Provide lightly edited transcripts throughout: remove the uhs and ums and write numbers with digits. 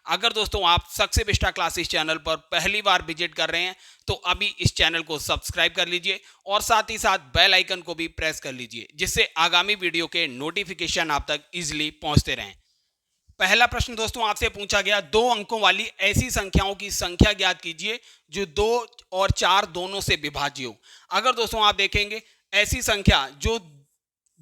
अगर दोस्तों आप सक्सेस एक्स्ट्रा क्लासेस चैनल पर पहली बार विजिट कर रहे हैं तो अभी इस चैनल को सब्सक्राइब कर लीजिए और साथ ही साथ बेल आइकन को भी प्रेस कर लीजिए, जिससे आगामी वीडियो के नोटिफिकेशन आप तक इजीली पहुंचते रहें। पहला प्रश्न दोस्तों आपसे पूछा गया, 2 अंकों वाली ऐसी संख्याओं की संख्या ज्ञात कीजिए जो 2 और 4 दोनों से विभाज्य हो। अगर दोस्तों आप देखेंगे ऐसी संख्या जो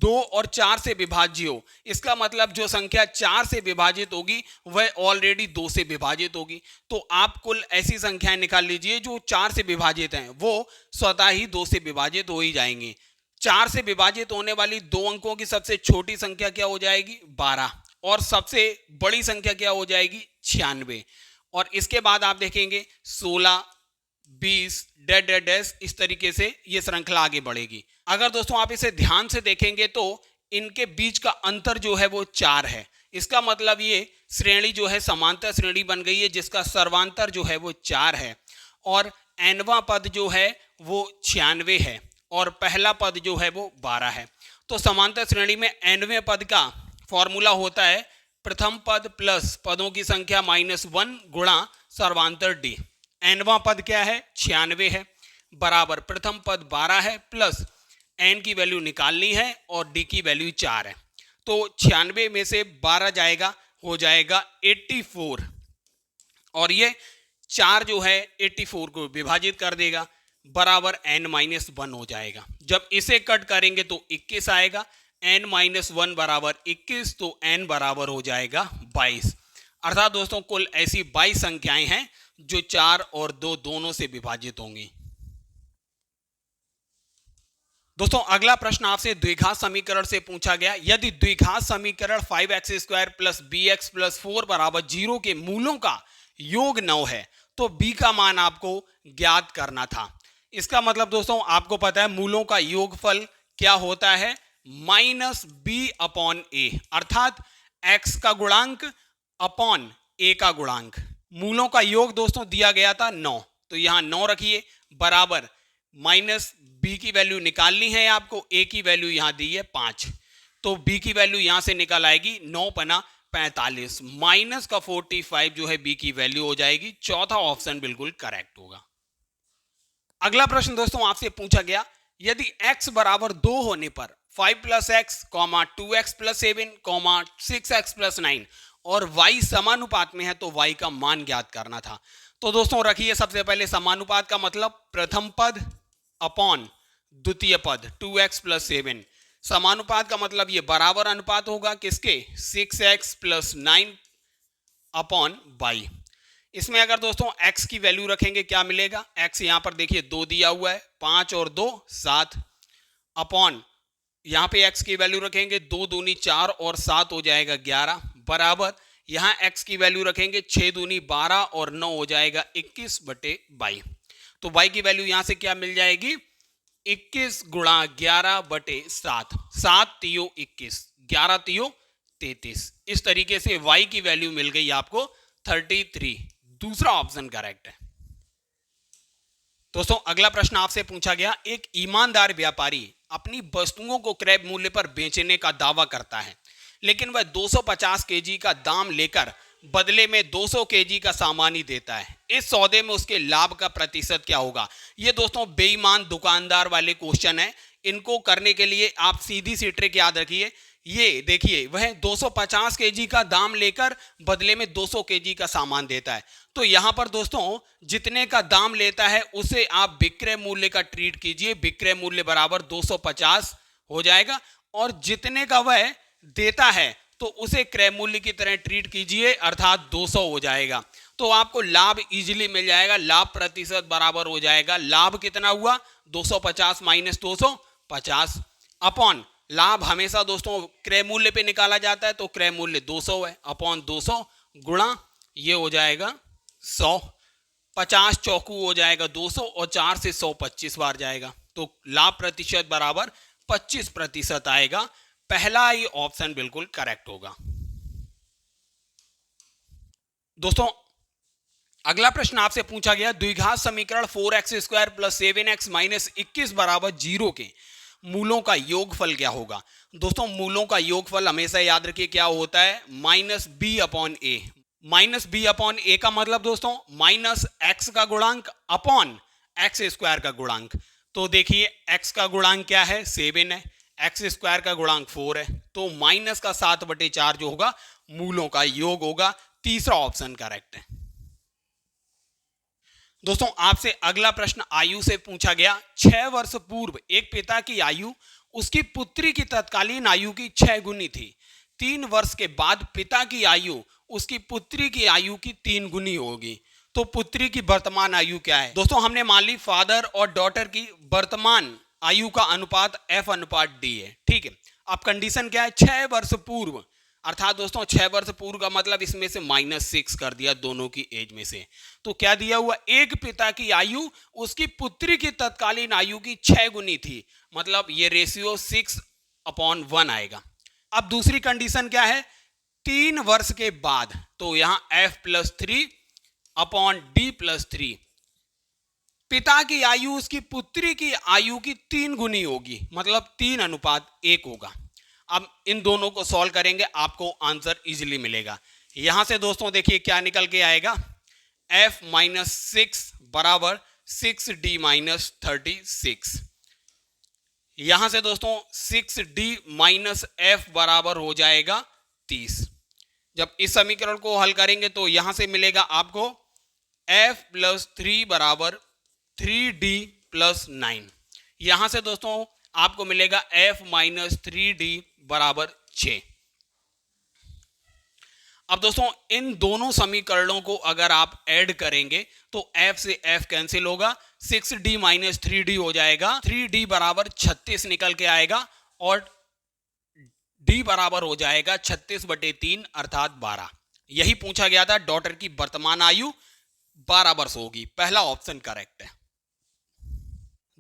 2 और 4 से विभाज्य हो, इसका मतलब जो संख्या 4 से विभाजित होगी वह ऑलरेडी 2 से विभाजित होगी। तो आप कुल ऐसी संख्याएं निकाल लीजिए जो 4 से विभाजित हैं, वो स्वतः ही 2 से विभाजित हो ही जाएंगी। 4 से विभाजित होने वाली 2 अंकों की सबसे छोटी संख्या क्या हो जाएगी? 12। और सबसे बड़ी संख्या क्या हो जाएगी? 96। और इसके बाद आप देखेंगे 16, 20 डैश डैश डैश, इस तरीके से ये श्रृंखला आगे बढ़ेगी। अगर दोस्तों आप इसे ध्यान से देखेंगे तो इनके बीच का अंतर जो है वो 4 है। इसका मतलब ये श्रेणी जो है समांतर श्रेणी बन गई है, जिसका सर्वांतर जो है वो 4 है। और nवां पद जो है वो 96 है और पहला पद जो है वो 12 है। तो समांतर श्रेणी में nवें पद का फॉर्मूला होता है प्रथम पद प्लस पदों की संख्या -1 गुणा सर्वांतर d। nवां पद क्या है? 96 है, बराबर प्रथम पद 12 है प्लस n की वैल्यू निकालनी है और d की वैल्यू 4 है। तो 96 में से 12 जाएगा, हो जाएगा 84। और ये 4 जो है 84 को विभाजित कर देगा, बराबर n-1 हो जाएगा। जब इसे कट करेंगे तो 21 आएगा, n-1 बराबर 21, तो n बराबर हो जाएगा 22। अर्थात दोस्तों कुल ऐसी 22 संख्याएं हैं जो 4 और 2 दोनों से विभाजित होंगी। दोस्तों अगला प्रश्न आपसे द्विघात समीकरण से पूछा गया, यदि द्विघात समीकरण 5x² प्लस bx प्लस 4 बराबर 0 के मूलों का योग 9 है तो b का मान आपको ज्ञात करना था। इसका मतलब दोस्तों आपको पता है मूलों का योगफल क्या होता है? -b/a, अर्थात x का गुणांक अपॉन a का गुणांक। मूलों का योग दोस्तों दिया गया था 9, तो यहां 9 रखिए, बराबर -b की वैल्यू निकालनी है आपको, a की वैल्यू यहां दी है 5, तो b की वैल्यू यहां से निकल आएगी 9×5=45, माइनस का 45 जो है b की वैल्यू हो जाएगी। चौथा ऑप्शन बिल्कुल करेक्ट होगा। अगला प्रश्न दोस्तों आपसे पूछा गया, यदि x बराबर 2 होने पर 5 + x, 2x + 7, 6x + 9 और y समानुपात में है तो y का मान ज्ञात करना था। तो दोस्तों रखिए, सबसे पहले समानुपात का मतलब प्रथम पद अपॉन द्वितीय पद 2x + 7। समानुपात का मतलब ये बराबर अनुपात होगा किसके? 6x + 9 upon y। इसमें अगर दोस्तों x की वैल्यू रखेंगे क्या मिलेगा? x यहां पर देखिए 2 दिया हुआ है, 5 और 2 7, अपॉन यहां पे x की वैल्यू रखेंगे 2 दूनी 4 और 7 हो जाएगा 11, बराबर यहां x की वैल्यू रखेंगे 6 दूनी 12 और 9 हो जाएगा 21/22। तो y की वैल्यू यहां से क्या मिल जाएगी? 21 × 11/7, 7 तियो 21, 11 तियो 33। इस तरीके से y की वैल्यू मिल गई आपको 33। दूसरा ऑप्शन करेक्ट है। दोस्तों अगला प्रश्न आपसे पूछा गया, एक ईमानदार व्यापारी अपनी वस्तुओं को क्रय मूल्य पर बेचने का दावा करता है, लेकिन वह 250 केजी का दाम लेकर बदले में 200 केजी का सामान ही देता है। इस सौदे में उसके लाभ का प्रतिशत क्या होगा? ये दोस्तों बेईमान दुकानदार वाले क्वेश्चन है। इनको करने के लिए आप सीधी सी ट्रिक याद रखिए। ये देखिए, वह 250 केजी का दाम लेकर बदले में 200 केजी का सामान देता है। तो यहां पर दोस्तों जितने का दाम लेता है उसे आप विक्रय मूल्य का ट्रीट कीजिए, विक्रय मूल्य बराबर 250 हो जाएगा, और जितने का वह देता है तो उसे क्रय मूल्य की तरह ट्रीट कीजिए, अर्थात 200 हो जाएगा। तो आपको लाभ इजीली मिल जाएगा, लाभ प्रतिशत बराबर हो जाएगा, लाभ कितना हुआ? 250 - 250 अपॉन लाभ हमेशा दोस्तों क्रय मूल्य पे निकाला जाता है, तो क्रय मूल्य 200 है, अपॉन 200 गुणा ये हो जाएगा 100, 50 चौकू हो जाएगा 200 और 4 से 100 25 बार जाएगा, तो लाभ प्रतिशत बराबर 25% आएगा। पहला ही ऑप्शन बिल्कुल करेक्ट होगा। दोस्तों अगला प्रश्न आपसे पूछा गया, द्विघात समीकरण 4x² + 7x - 21 बराबर 0 के मूलों का योगफल क्या होगा? दोस्तों मूलों का योगफल हमेशा याद रखिए क्या होता है? -b/a। माइनस बी अपॉन ए का मतलब दोस्तों माइनस एक्स का गुणांक अपॉन एक्स स्क्वायर का गुणांक। तो देखिए एक्स का गुणांक क्या है 7 है, एक्स स्क्वायर का गुणांक 4 है, तो माइनस का 7/4 जो होगा मूलों का योग होगा। तीसरा ऑप्शन करेक्ट है। दोस्तों आपसे अगला प्रश्न आयु से पूछा गया। 6 वर्ष पूर्व एक पिता की आयु उसकी पुत्री की तत्कालीन आयु की 6 गुनी थी। 3 वर्ष के बाद पिता की आयु उसकी पुत्री की आयु की 3 गुनी होगी। तो पुत्री की वर्तमान आयु क्या है? दोस्तों हमने मान ली फादर और डॉटर की वर्तमान आयु का अनुपात F/D है, ठीक है। अब कंडीशन क्या है? 6 वर्ष पूर्व, अर्थात दोस्तों 6 वर्ष पूर्व का मतलब इसमें से -6 कर दिया दोनों की एज में से। तो क्या दिया हुआ? एक पिता की आयु उसकी पुत्री की तत्कालीन आयु की 6 गुनी थी, मतलब ये रेशियो 6/1 आएगा। अब दूसरी कंडीशन क्या है? 3 वर्ष के बाद, तो यहां F+3/D+3, पिता की आयु उसकी पुत्री की आयु की 3 गुनी होगी, मतलब 3:1 होगा। अब इन दोनों को सॉल्व करेंगे, आपको आंसर इजीली मिलेगा। यहां से दोस्तों देखिए क्या निकल के आएगा, F-6 बराबर 6D-36। यहां से दोस्तों 6D-F बराबर हो जाएगा 30। जब इस समीकरण को हल करेंगे तो यहां से मिलेगा आपको F+3 बराबर 3D+9। यहां से दोस्तों आपको मिलेगा F-3D बराबर 6। अब दोस्तों इन दोनों समीकरणों को अगर आप ऐड करेंगे तो F से F कैंसिल होगा, 6D-3D हो जाएगा, 3D बराबर 36 निकल के आएगा और D बराबर हो जाएगा 36/3 अर्थात 12। यही पूछा गया था, डॉटर की वर्तमान आयु 12 वर्ष होगी। पहला ऑप्शन करेक्ट है।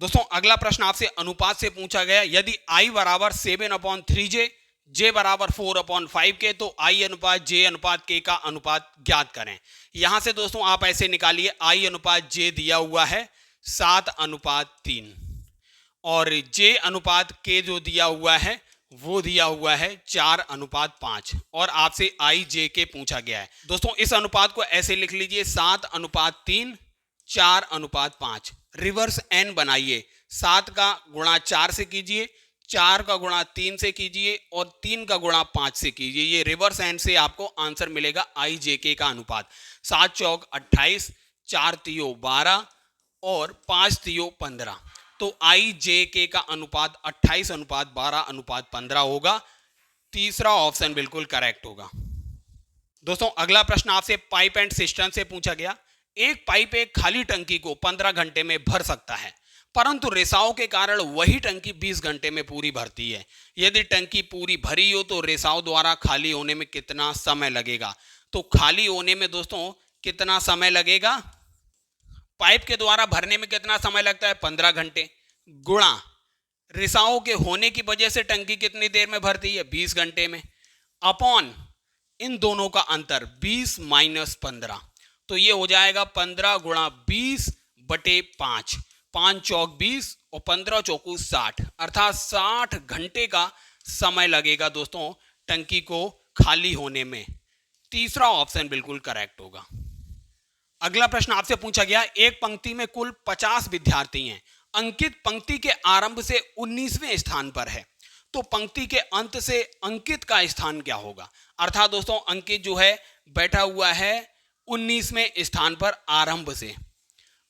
दोस्तों अगला प्रश्न आपसे अनुपात से पूछा गया। यदि I बराबर 7/3J, J बराबर 4/5K, तो I अनुपात J अनुपात K का अनुपात ज्ञात करें। यहां से दोस्तों आप ऐसे निकालिए, I अनुपात J दिया हुआ है 7/3 और J अनुपात K जो दिया हुआ है वो दिया हुआ है 4/5 और आपसे I J K पूछा गया है। दोस्तों इस अनुपात को ऐसे लिख लीजिए 7/3 4/5। रिवर्स n बनाइए, 7 का गुणा 4 से कीजिए, 4 का गुणा 3 से कीजिए और 3 का गुणा 5 से कीजिए। ये रिवर्स n से आपको आंसर मिलेगा I J K का अनुपात। 7 चौक 28, 4 तियो 12 और 5 तियो 15। तो I J K का अनुपात 28:12:15 होगा। तीसरा ऑप्शन बिल्कुल करेक्ट होगा। दोस्तों अगला प्रश्न आपसे पाइप एंड सिस्टम से पूछा गया। एक पाइप एक खाली टंकी को 15 घंटे में भर सकता है, परंतु रिसाव के कारण वही टंकी 20 घंटे में पूरी भरती है। यदि टंकी पूरी भरी हो तो रिसाव द्वारा खाली होने में कितना समय लगेगा? तो खाली होने में दोस्तों कितना समय लगेगा? पाइप के द्वारा भरने में कितना समय लगता है? 15 घंटे, गुणा रिसाव के होने की वजह से टंकी कितनी देर में भरती है? 20 घंटे में, अपॉन इन दोनों का अंतर 20 - 15। तो ये हो जाएगा 15 × 20/5। 5 चौक 20 और 15 चौकू 60, अर्थात 60 घंटे का समय लगेगा दोस्तों टंकी को खाली होने में। तीसरा ऑप्शन बिल्कुल करेक्ट होगा। अगला प्रश्न आपसे पूछा गया। एक पंक्ति में कुल 50 विद्यार्थी हैं। अंकित पंक्ति के आरंभ से 19वें स्थान पर है, तो पंक्ति के अंत से अंकित का स्थान क्या होगा? अर्थात दोस्तों अंकित जो है बैठा हुआ है 19वें स्थान पर आरंभ से,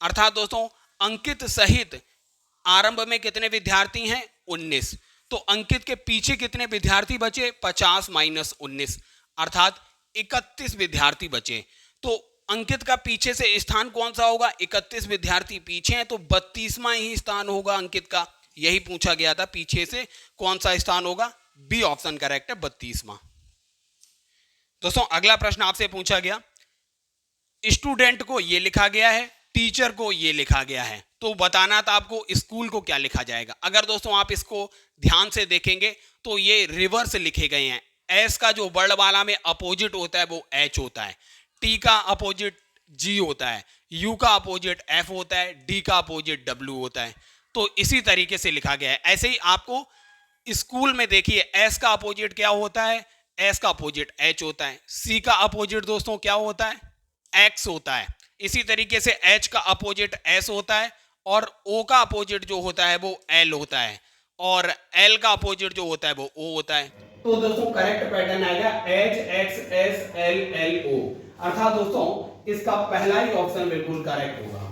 अर्थात दोस्तों अंकित सहित आरंभ में कितने विद्यार्थी हैं? 19। तो अंकित के पीछे कितने विद्यार्थी बचे? 50 - 19, अर्थात 31 विद्यार्थी बचे। तो अंकित का पीछे से स्थान कौन सा होगा? 31 विद्यार्थी पीछे हैं तो 32वां ही स्थान होगा अंकित का। यही पूछा गया था, पीछे से कौन सा स्थान होगा? बी ऑप्शन करेक्ट है, 32वां। दोस्तों अगला प्रश्न आपसे पूछा गया। स्टूडेंट को ये लिखा गया है, टीचर को ये लिखा गया है, तो बताना था आपको स्कूल को क्या लिखा जाएगा। अगर दोस्तों आप इसको ध्यान से देखेंगे तो ये रिवर्स लिखे गए हैं। एस का जो वर्णमाला में अपोजिट होता है वो एच होता है, टी का अपोजिट जी होता है, यू का अपोजिट एफ होता है, डी का अपोजिट डब्ल्यू होता है। तो इसी तरीके से लिखा गया है। ऐसे ही आपको स्कूल में देखिए एस का अपोजिट क्या होता है? एस का अपोजिट एच होता है, सी का अपोजिट दोस्तों क्या होता है, एक्स होता है। इसी तरीके से एच का अपोजिट एस होता है और ओ का अपोजिट जो होता है वो एल होता है और एल का अपोजिट जो होता है वो ओ होता है। तो दोस्तों करेक्ट पैटर्न आएगा H X S L L O, अर्थात दोस्तों इसका पहला ही ऑप्शन बिल्कुल करेक्ट होगा।